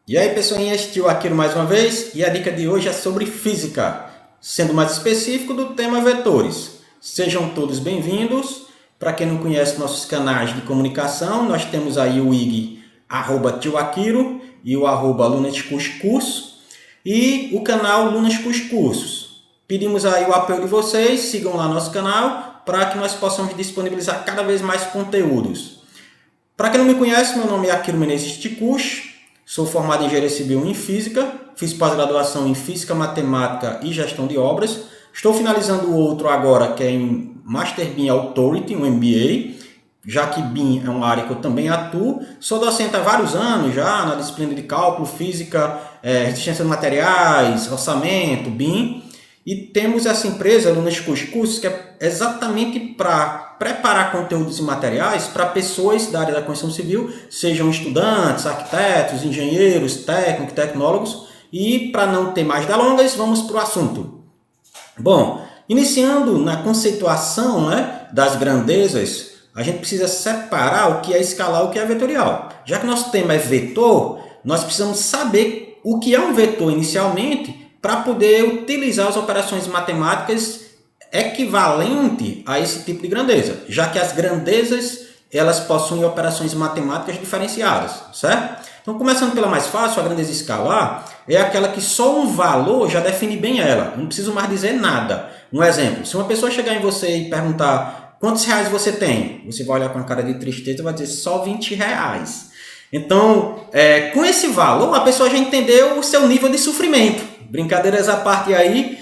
E aí, pessoinha, este é o Akiro mais uma vez, e a dica de hoje é sobre física, sendo mais específico do tema vetores. Sejam todos bem-vindos. Para quem não conhece nossos canais de comunicação, nós temos aí o IG @tioakiro e o @lunascursos e o canal Lunascursos Cursos. Pedimos aí o apoio de vocês, sigam lá nosso canal para que nós possamos disponibilizar cada vez mais conteúdos. Para quem não me conhece, meu nome é Akiro Menezes Ticush. Sou formado em Engenharia Civil em Física, fiz pós-graduação em Física, Matemática e Gestão de Obras. Estou finalizando outro agora, que é em Master BIM Authority, um MBA, já que BIM é uma área que eu também atuo. Sou docente há vários anos já, na disciplina de cálculo, física, resistência de materiais, orçamento, BIM. E temos essa empresa, Lunascursos Cursos, que é exatamente para preparar conteúdos e materiais para pessoas da área da construção civil, sejam estudantes, arquitetos, engenheiros, técnicos, tecnólogos. E para não ter mais delongas, vamos para o assunto. Bom, iniciando na conceituação, das grandezas, a gente precisa separar o que é escalar e o que é vetorial. Já que nosso tema é vetor, nós precisamos saber o que é um vetor inicialmente, para poder utilizar as operações matemáticas equivalente a esse tipo de grandeza, já que as grandezas elas possuem operações matemáticas diferenciadas, certo? Então, começando pela mais fácil, a grandeza escalar é aquela que só um valor já define bem ela, não preciso mais dizer nada. Um exemplo, se uma pessoa chegar em você e perguntar quantos reais você tem, você vai olhar com a cara de tristeza e vai dizer só 20 reais. Então, com esse valor, a pessoa já entendeu o seu nível de sofrimento. Brincadeiras à parte aí,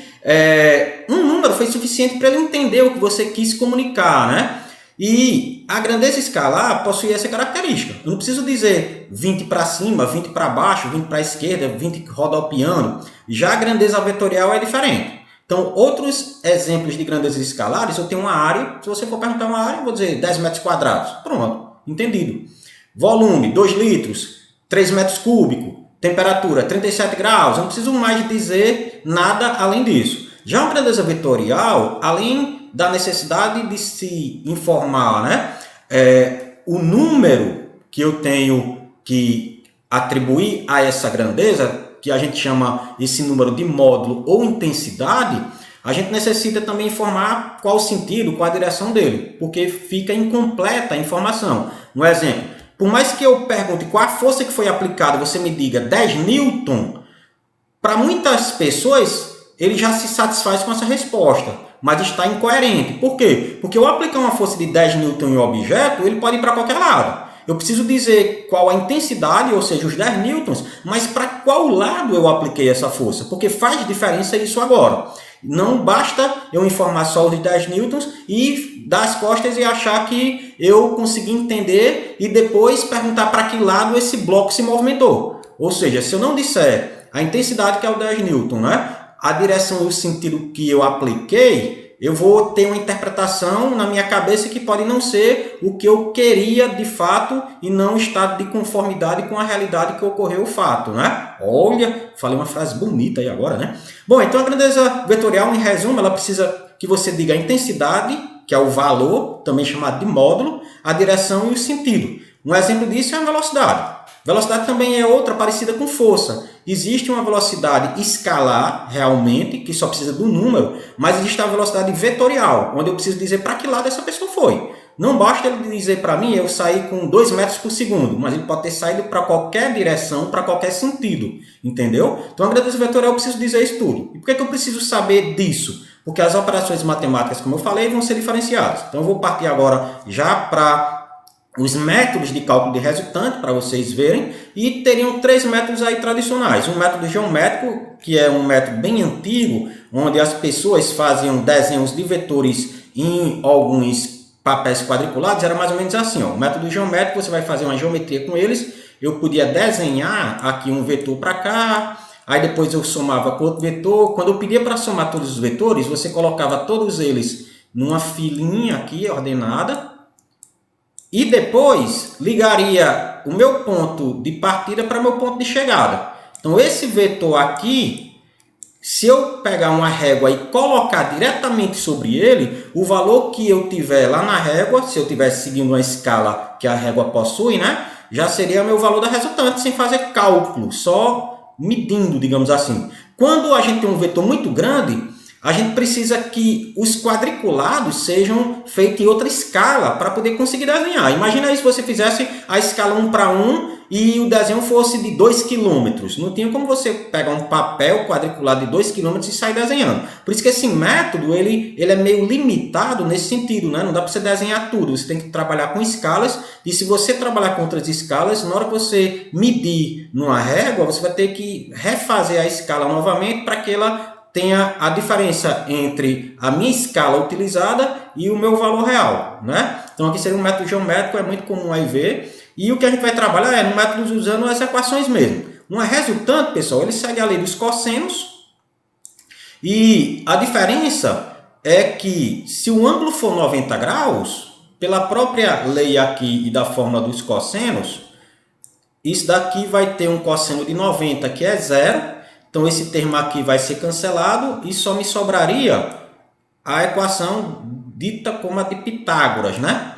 um número foi suficiente para ele entender o que você quis comunicar, né? E a grandeza escalar possui essa característica. Eu não preciso dizer 20 para cima, 20 para baixo, 20 para a esquerda, 20 rodopiando. Já a grandeza vetorial é diferente. Então, outros exemplos de grandezas escalares, eu tenho uma área, se você for perguntar uma área, eu vou dizer 10 metros quadrados. Pronto, entendido. Volume, 2 litros, 3 metros cúbicos. Temperatura, 37 graus, eu não preciso mais dizer nada além disso. Já uma grandeza vetorial, além da necessidade de se informar, o número que eu tenho que atribuir a essa grandeza, que a gente chama esse número de módulo ou intensidade, a gente necessita também informar qual o sentido, qual a direção dele, porque fica incompleta a informação. Um exemplo. Por mais que eu pergunte qual a força que foi aplicada, você me diga 10 newton, para muitas pessoas ele já se satisfaz com essa resposta, mas está incoerente. Por quê? Porque eu aplicar uma força de 10 newton em um objeto, ele pode ir para qualquer lado. Eu preciso dizer qual a intensidade, ou seja, os 10 newtons, mas para qual lado eu apliquei essa força, porque faz diferença isso agora. Não basta eu informar só os 10 newtons e dar as costas e achar que eu consegui entender e depois perguntar para que lado esse bloco se movimentou. Ou seja, se eu não disser a intensidade, que é o 10 newton, a direção e o sentido que eu apliquei, eu vou ter uma interpretação na minha cabeça que pode não ser o que eu queria de fato e não estar de conformidade com a realidade que ocorreu o fato, Olha, falei uma frase bonita aí agora, Bom, então a grandeza vetorial, em resumo, ela precisa que você diga a intensidade, que é o valor, também chamado de módulo, a direção e o sentido. Um exemplo disso é a velocidade. Velocidade também é outra parecida com força. Existe uma velocidade escalar, realmente, que só precisa do número, mas existe a velocidade vetorial, onde eu preciso dizer para que lado essa pessoa foi. Não basta ele dizer para mim, eu saí com 2 metros por segundo, mas ele pode ter saído para qualquer direção, para qualquer sentido, entendeu? Então, a grandeza vetorial eu preciso dizer isso tudo. E por que eu preciso saber disso? Porque as operações matemáticas, como eu falei, vão ser diferenciadas. Então, eu vou partir agora já para os métodos de cálculo de resultante, para vocês verem, e teriam 3 métodos aí tradicionais. Um método geométrico, que é um método bem antigo, onde as pessoas faziam desenhos de vetores em alguns papéis quadriculados, era mais ou menos assim. O método geométrico, você vai fazer uma geometria com eles, eu podia desenhar aqui um vetor para cá, aí depois eu somava com outro vetor. Quando eu pedia para somar todos os vetores, você colocava todos eles numa filinha aqui, ordenada, e depois ligaria o meu ponto de partida para meu ponto de chegada. Então, esse vetor aqui se eu pegar uma régua e colocar diretamente sobre ele, o valor que eu tiver lá na régua, se eu estivesse seguindo uma escala que a régua possui, né, já seria meu valor da resultante, sem fazer cálculo, só medindo, digamos assim. Quando a gente tem um vetor muito grande, a gente precisa que os quadriculados sejam feitos em outra escala para poder conseguir desenhar. Imagina aí se você fizesse a escala 1:1 e o desenho fosse de 2 km. Não tinha como você pegar um papel quadriculado de 2 km e sair desenhando. Por isso que esse método ele é meio limitado nesse sentido, né? Não dá para você desenhar tudo. Você tem que trabalhar com escalas. E se você trabalhar com outras escalas, na hora que você medir numa régua, você vai ter que refazer a escala novamente para que ela tenha a diferença entre a minha escala utilizada e o meu valor real, né? Então aqui seria um método geométrico, é muito comum aí ver. E o que a gente vai trabalhar é no método usando as equações mesmo. Uma resultante, pessoal, ele segue a lei dos cossenos. E a diferença é que se o ângulo for 90 graus, pela própria lei aqui e da fórmula dos cossenos, isso daqui vai ter um cosseno de 90 que é zero. Então, esse termo aqui vai ser cancelado e só me sobraria a equação dita como a de Pitágoras, né?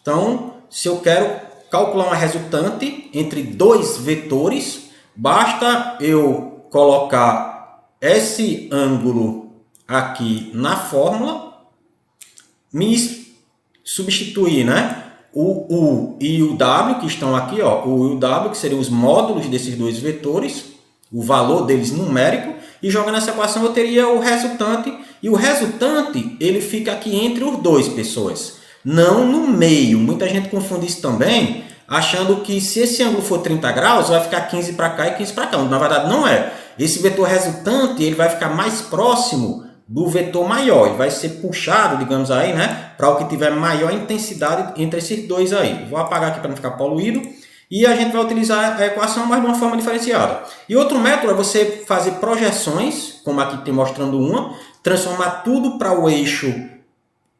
Então, se eu quero calcular uma resultante entre dois vetores, basta eu colocar esse ângulo aqui na fórmula, me substituir, né? O U e o W, que estão aqui, ó, o U e o W, que seriam os módulos desses dois vetores, o valor deles numérico, e jogando essa equação eu teria o resultante, e o resultante ele fica aqui entre os dois, pessoas, não no meio. Muita gente confunde isso também, achando que se esse ângulo for 30 graus, vai ficar 15 para cá e 15 para cá. Na verdade não é. Esse vetor resultante ele vai ficar mais próximo do vetor maior, ele vai ser puxado, digamos aí, né, para o que tiver maior intensidade entre esses dois aí. Vou apagar aqui para não ficar poluído. E a gente vai utilizar a equação, mas de uma forma diferenciada. E outro método é você fazer projeções, como aqui tem mostrando uma, transformar tudo para o eixo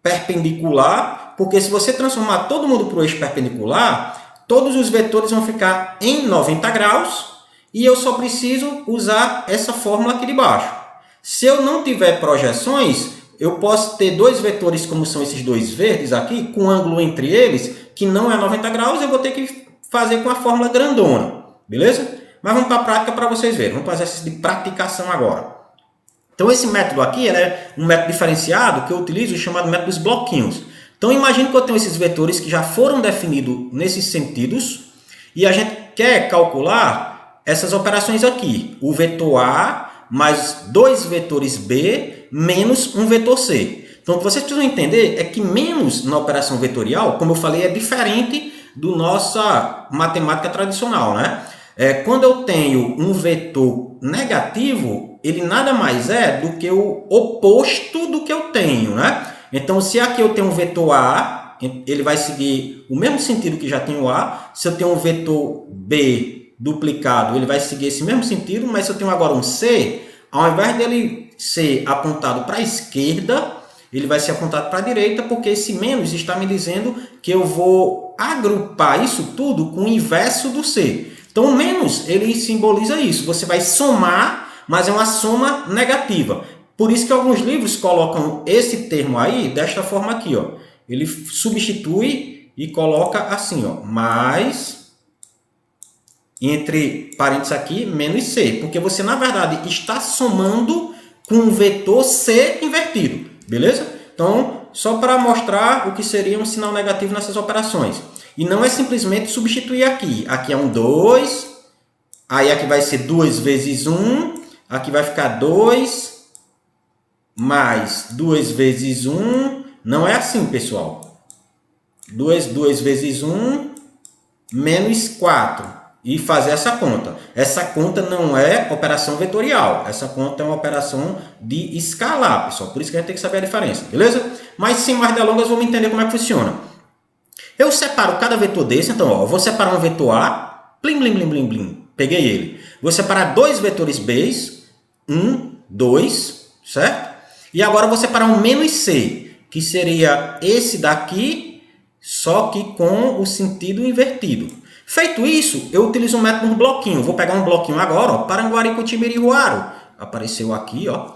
perpendicular, porque se você transformar todo mundo para o eixo perpendicular, todos os vetores vão ficar em 90 graus e eu só preciso usar essa fórmula aqui de baixo. Se eu não tiver projeções, eu posso ter dois vetores como são esses dois verdes aqui, com ângulo entre eles, que não é 90 graus, eu vou ter que fazer com a fórmula grandona, beleza? Mas vamos para a prática para vocês verem. Vamos fazer essa de praticação agora. Então esse método aqui é um método diferenciado que eu utilizo chamado método dos bloquinhos. Então imagine que eu tenho esses vetores que já foram definidos nesses sentidos e a gente quer calcular essas operações aqui. O vetor A mais dois vetores B menos um vetor C. Então o que vocês precisam entender é que menos na operação vetorial, como eu falei, é diferente do nossa matemática tradicional, né? Quando eu tenho um vetor negativo, ele nada mais é do que o oposto do que eu tenho, né? Então, se aqui eu tenho um vetor A, ele vai seguir o mesmo sentido que já tem o A. Se eu tenho um vetor B duplicado, ele vai seguir esse mesmo sentido, mas se eu tenho agora um C, ao invés dele ser apontado para a esquerda, ele vai ser apontado para a direita, porque esse menos está me dizendo que eu vou agrupar isso tudo com o inverso do C. Então, o menos, ele simboliza isso. Você vai somar, mas é uma soma negativa. Por isso que alguns livros colocam esse termo aí desta forma aqui, ó. Ele substitui e coloca assim, ó, mais, entre parênteses aqui, menos C. Porque você, na verdade, está somando com um vetor C invertido. Beleza? Então, só para mostrar o que seria um sinal negativo nessas operações. E não é simplesmente substituir aqui. Aqui é um 2, aí aqui vai ser 2 vezes 1, aqui vai ficar 2, mais 2 vezes 1. Não é assim, pessoal. 2 vezes 1, menos 4. E fazer essa conta. Essa conta não é operação vetorial. Essa conta é uma operação de escalar, pessoal. Por isso que a gente tem que saber a diferença, beleza? Mas sem mais delongas, vamos entender como é que funciona. Eu separo cada vetor desse. Então, ó, eu vou separar um vetor A. Blim, blim, blim, blim, blim. Peguei ele. Vou separar dois vetores B. 1, 2, certo? E agora eu vou separar um menos C, que seria esse daqui, só que com o sentido invertido. Feito isso, eu utilizo o método bloquinho. Vou pegar um bloquinho agora, ó, Paranguari, Cotimiri, Ruaro. Apareceu aqui, ó.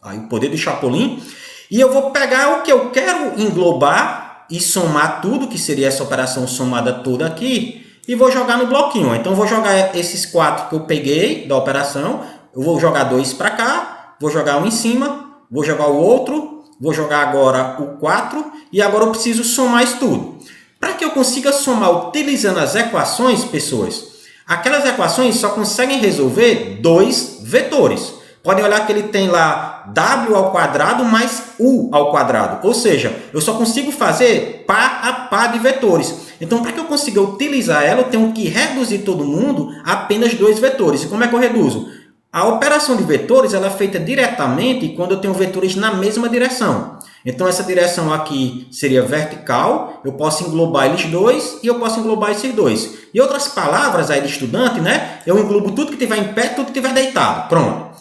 Aí o poder do Chapolin. E eu vou pegar o que eu quero englobar e somar tudo, que seria essa operação somada toda aqui, e vou jogar no bloquinho. Então eu vou jogar esses 4 que eu peguei da operação, eu vou jogar 2 para cá, vou jogar um em cima, vou jogar o outro, vou jogar agora o 4 e agora eu preciso somar isso tudo. Para que eu consiga somar utilizando as equações, pessoas, aquelas equações só conseguem resolver 2 vetores. Podem olhar que ele tem lá w ao quadrado mais u ao quadrado. Ou seja, eu só consigo fazer par a par de vetores. Então, para que eu consiga utilizar ela, eu tenho que reduzir todo mundo a apenas 2 vetores. E como é que eu reduzo? A operação de vetores ela é feita diretamente quando eu tenho vetores na mesma direção. Então, essa direção aqui seria vertical, eu posso englobar eles dois e eu posso englobar esses dois. Em outras palavras, aí de estudante, né? Eu englobo tudo que estiver em pé, tudo que estiver deitado. Pronto.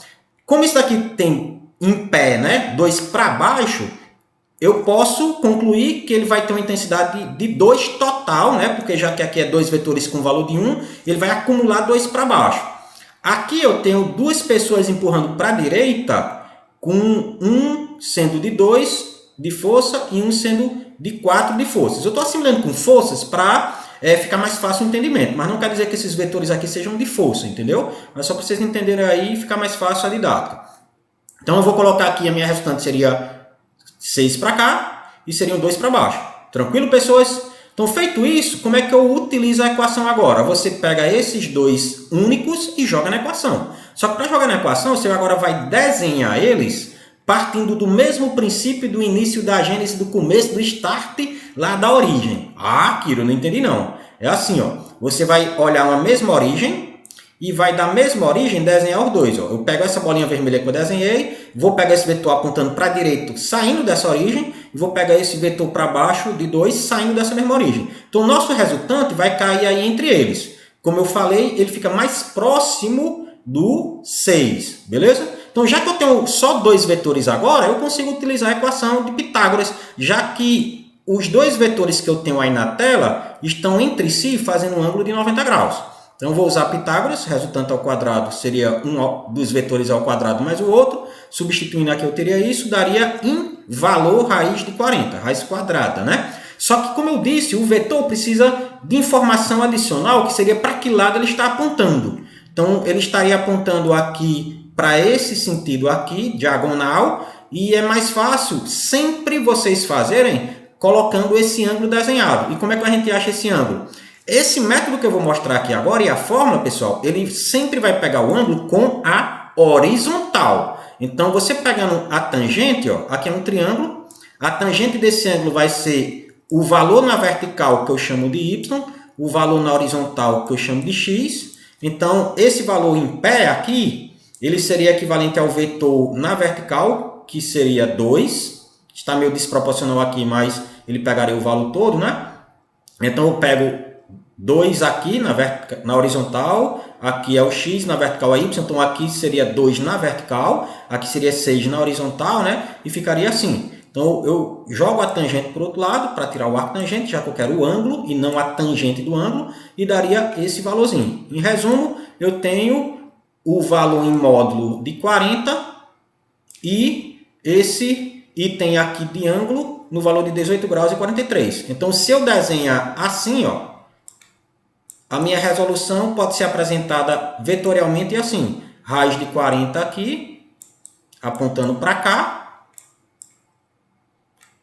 Como isso daqui tem em pé, né? 2 para baixo, eu posso concluir que ele vai ter uma intensidade de 2 total, né? Porque já que aqui é 2 vetores com valor de 1, ele vai acumular 2 para baixo. Aqui eu tenho 2 pessoas empurrando para a direita, com um sendo de 2 de força e um sendo de 4 de forças. Eu estou assimilando com forças para ficar mais fácil o entendimento, mas não quer dizer que esses vetores aqui sejam de força, entendeu? Mas só para vocês entenderem aí e ficar mais fácil a didática. Então eu vou colocar aqui, a minha resultante seria 6 para cá e seriam 2 para baixo. Tranquilo, pessoas? Então, feito isso, como é que eu utilizo a equação agora? Você pega esses 2 únicos e joga na equação. Só que para jogar na equação, você agora vai desenhar eles partindo do mesmo princípio do início da gênese, do começo, do start lá da origem. Ah, Kiro, não entendi não. É assim, ó. Você vai olhar uma mesma origem e vai da mesma origem desenhar os dois. Ó. Eu pego essa bolinha vermelha que eu desenhei, vou pegar esse vetor apontando para a direita, saindo dessa origem, e vou pegar esse vetor para baixo de 2, saindo dessa mesma origem. Então, o nosso resultante vai cair aí entre eles. Como eu falei, ele fica mais próximo do 6, beleza? Então, já que eu tenho só 2 vetores agora, eu consigo utilizar a equação de Pitágoras, já que os 2 vetores que eu tenho aí na tela estão entre si fazendo um ângulo de 90 graus. Então, eu vou usar Pitágoras, resultante ao quadrado seria um dos vetores ao quadrado mais o outro. Substituindo aqui eu teria isso, daria em valor raiz de 40, raiz quadrada, né? Só que, como eu disse, o vetor precisa de informação adicional, que seria para que lado ele está apontando. Então, ele estaria apontando aqui para esse sentido aqui, diagonal, e é mais fácil sempre vocês fazerem colocando esse ângulo desenhado. E como é que a gente acha esse ângulo? Esse método que eu vou mostrar aqui agora e a fórmula, pessoal, ele sempre vai pegar o ângulo com a horizontal. Então, você pegando a tangente, ó, aqui é um triângulo, a tangente desse ângulo vai ser o valor na vertical, que eu chamo de y, o valor na horizontal, que eu chamo de x. Então, esse valor em pé aqui, ele seria equivalente ao vetor na vertical, que seria 2. Está meio desproporcional aqui, mas ele pegaria o valor todo, né? Então, eu pego 2 aqui na horizontal, aqui é o x, na vertical é y, então aqui seria 2 na vertical, aqui seria 6 na horizontal, né? E ficaria assim. Então, eu jogo a tangente para o outro lado, para tirar o arco tangente, já que eu quero o ângulo e não a tangente do ângulo, e daria esse valorzinho. Em resumo, eu tenho o valor em módulo de 40 e esse item aqui de ângulo no valor de 18 graus e 43. Então, se eu desenhar assim, ó, a minha resolução pode ser apresentada vetorialmente assim. Raiz de 40 aqui, apontando para cá,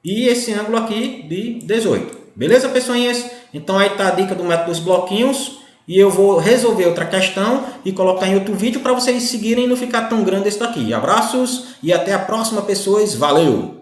e esse ângulo aqui de 18. Beleza, pessoinhas? Então, aí está a dica do método dos bloquinhos. E eu vou resolver outra questão e colocar em outro vídeo para vocês seguirem e não ficar tão grande esse daqui. Abraços e até a próxima, pessoas. Valeu!